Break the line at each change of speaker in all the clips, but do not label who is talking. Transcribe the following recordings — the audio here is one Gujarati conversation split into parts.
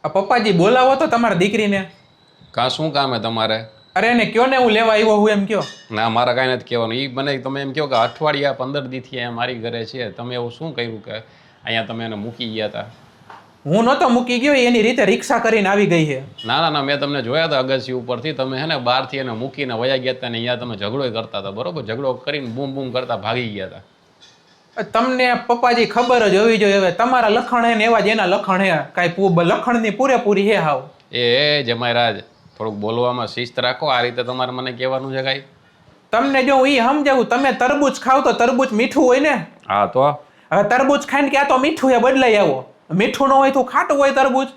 પપ્પાજી બોલાવો તો તમારા દીકરીને.
કાં શું કામ હે તમારે?
અરે એને કયો ને હું લેવા આવ્યો હું એમ કયો.
ના મારે કાંઈ નથી કહેવાનું. એ મને તમે એમ કહો કે અઠવાડિયા 15 દીથી અહીંયા મારી ઘરે છે, તમે એવું શું કર્યું કે અહીંયા તમે એને મૂકી ગયા હતા?
હું નહોતો મૂકી ગયો, એની રીતે રિક્ષા કરીને આવી ગઈ છે.
ના ના ના, મેં તમને જોયા હતા અગસ્તી ઉપરથી. તમે હે ને બહારથી એને મૂકીને વયા ગયા હતા ને અહીંયા તમે ઝઘડો કરતા હતા, બરોબર? ઝઘડો કરીને બૂમ બૂમ કરતા ભાગી ગયા હતા.
તમને પપ્પાજી ખબર જ હોવી જોઈએ. હવે તમારા લખણ હે ને એવા જ એના લખણ હે. કાંઈ લખણની પૂરેપૂરી હે હાવ.
એ જમાઈરાજ, થોડુંક બોલવામાં શિસ્ત રાખો. આ રીતે તમારે મને કહેવાનું છે કાંઈ?
તમને જો હું સમજાવું, તમે તરબૂચ ખાવ તો તરબૂચ મીઠું હોય ને.
હા તો
હવે તરબૂચ ખાઈને કે આ તો મીઠું એ બદલાઈ આવો. મીઠું ન હોય તો ખાટું હોય તરબૂચ.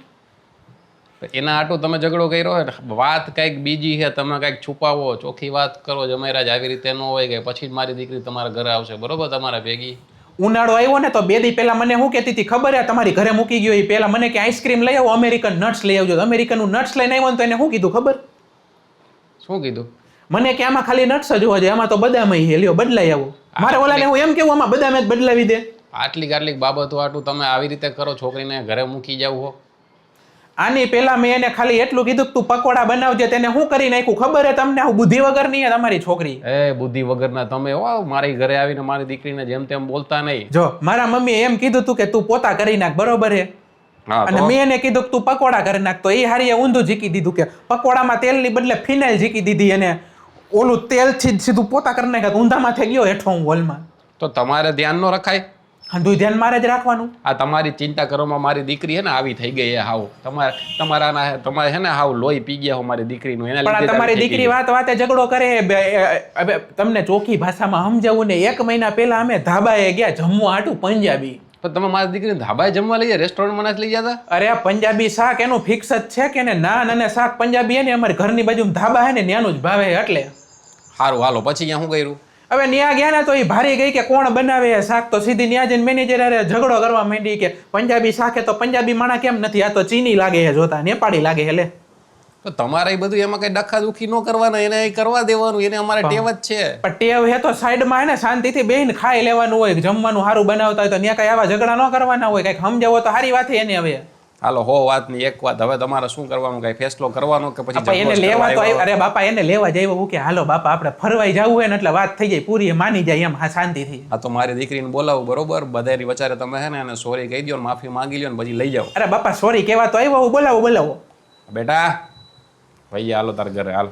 એના આટું તમે ઝઘડો કર્યો હોય. વાત કંઈક બીજી છે, તમે કંઈક છુપાવો, ચોખ્ખી વાત કરો. જમાઈરાજ આવી રીતે ન હોય કે પછી જ મારી દીકરી તમારા ઘરે આવશે, બરોબર? તમારા ભેગી
ઉનાળો આવ્યો ને તો 2 દી પહેલા મને શું કહેતી હતી ખબર હે? તમારી ઘરે મૂકી ગયો એ પહેલા મને કે આઈસ્ક્રીમ લઈ આવો, અમેરિકન નટ્સ લઈ આવજો. અમેરિકનનું નટ્સ લઈને આવ્યો ને તો એને શું કીધું ખબર?
શું કીધું?
મને કે આમાં ખાલી નટ્સ જ હોવા જોઈએ, આમાં તો બદામ હે, લ્યો બદલાઈ આવો. મારે ઓલાને હું એમ કેવું આમાં બદામ જ બદલાવી દે.
આટલી બાબતો આટલું તમે આવી રીતે કરો, છોકરીને ઘરે મૂકી જાવ હો.
આની પહેલા મેં એને ખાલી એટલું કીધું કે તું પકોડા બનાવજે, તેને શું કરી નાખ્યું ખબર હે તમને? હું બુદ્ધિ વગર નહીં હે તમારી છોકરી.
એ બુદ્ધિ વગરના તમે હો, મારી ઘરે આવીને મારી દીકરીને જેમ તેમ બોલતા નહીં.
જો મારા મમ્મીએ એમ કીધું તું કે તું પોતા કરી નાખ, બરોબર હે? અને મેં એને કીધું કે તું પકોડા કરી નાખ, તો એ હારીએ ઊંધું જીકી દીધું કે પકોડામાં તેલની બદલે ફિનાઇલ જીકી દીધી, અને ઓલું તેલથી સીધું પોતા કરી નાખ્યા. ઊંધામાં થઈ ગયો હેઠો હું હોલમાં.
તો તમારે ધ્યાન ન રખાય?
હંધુય ધ્યાન મારે જ રાખવાનું.
આ તમારી ચિંતા કરવામાં મારી દીકરી હે ને આવી થઈ ગઈ હે હાવ. તમારે હે ને હાવ લોહી પી ગયા હો મારી દીકરીનું. એના
પણ તમારી દીકરી વાતે ઝઘડો કરે. હવે તમને ચોખ્ખી ભાષામાં સમજાવું ને, 1 મહિના પહેલા અમે ધાબાએ ગયા જમવા હાટું પંજાબી.
પણ તમે મારી દીકરીને ધાબાએ જમવા લઈ ગયા, રેસ્ટોરન્ટમાં નથી લઈ જતા?
અરે પંજાબી શાક એનું ફિક્સ જ છે કે ને, નાન અને શાક પંજાબી હે ને, અમારી ઘરની બાજુમાં ધાબા હે ને ત્યાંનું જ ભાવે. એટલે
સારું હાલો, પછી અહીંયા શું કર્યું?
હવે ન્યા ગયા ને તો એ ભારી ગઈ કે કોણ બનાવે શાક, તો સીધી ન્યા જઈને મેનેજર ઝઘડો કરવા માંડી કે પંજાબી શાક હે તો પંજાબી માણા કેમ નથી, આ તો ચીની લાગે છે, જોતા નેપાળી લાગે છે. લે
તો તમારે બધું એમાં કઈ ડખા દુખી ન કરવાના, એને કરવા દેવાનું. એને અમારે ટેવ જ છે. પણ
ટેવ હે તો સાઈડમાં હે ને શાંતિથી બેહીને ખાઈ લેવાનું હોય. જમવાનું સારું બનાવતા હોય તો ત્યાં કઈ આવા ઝઘડા ન કરવાના હોય. કઈક સમજાવો તો સારી વાત એને. હવે
હાલો હો વાતની એક વાત, હવે તમારે શું કરવાનું? કઈ ફેસલો કરવાનો કે પછી
એને લેવા તો અરે બાપા એને લેવા જાય એવું કે હાલો બાપા આપણે ફરવાઈ જવું હોય ને એટલે વાત થઈ જાય પૂરી, માની જાય એમ. હા શાંતિથી.
આ તો મારી દીકરીને બોલાવું, બરોબર? બધાની વચારે તમે હે ને એને સોરી કહી દો, માફી માંગી લ્યો ને પછી લઈ જાઓ.
અરે બાપા સોરી કેવા તો આવ્યો, બોલાવો
બેટા ભાઈ હાલો તાર ઘરે હાલ.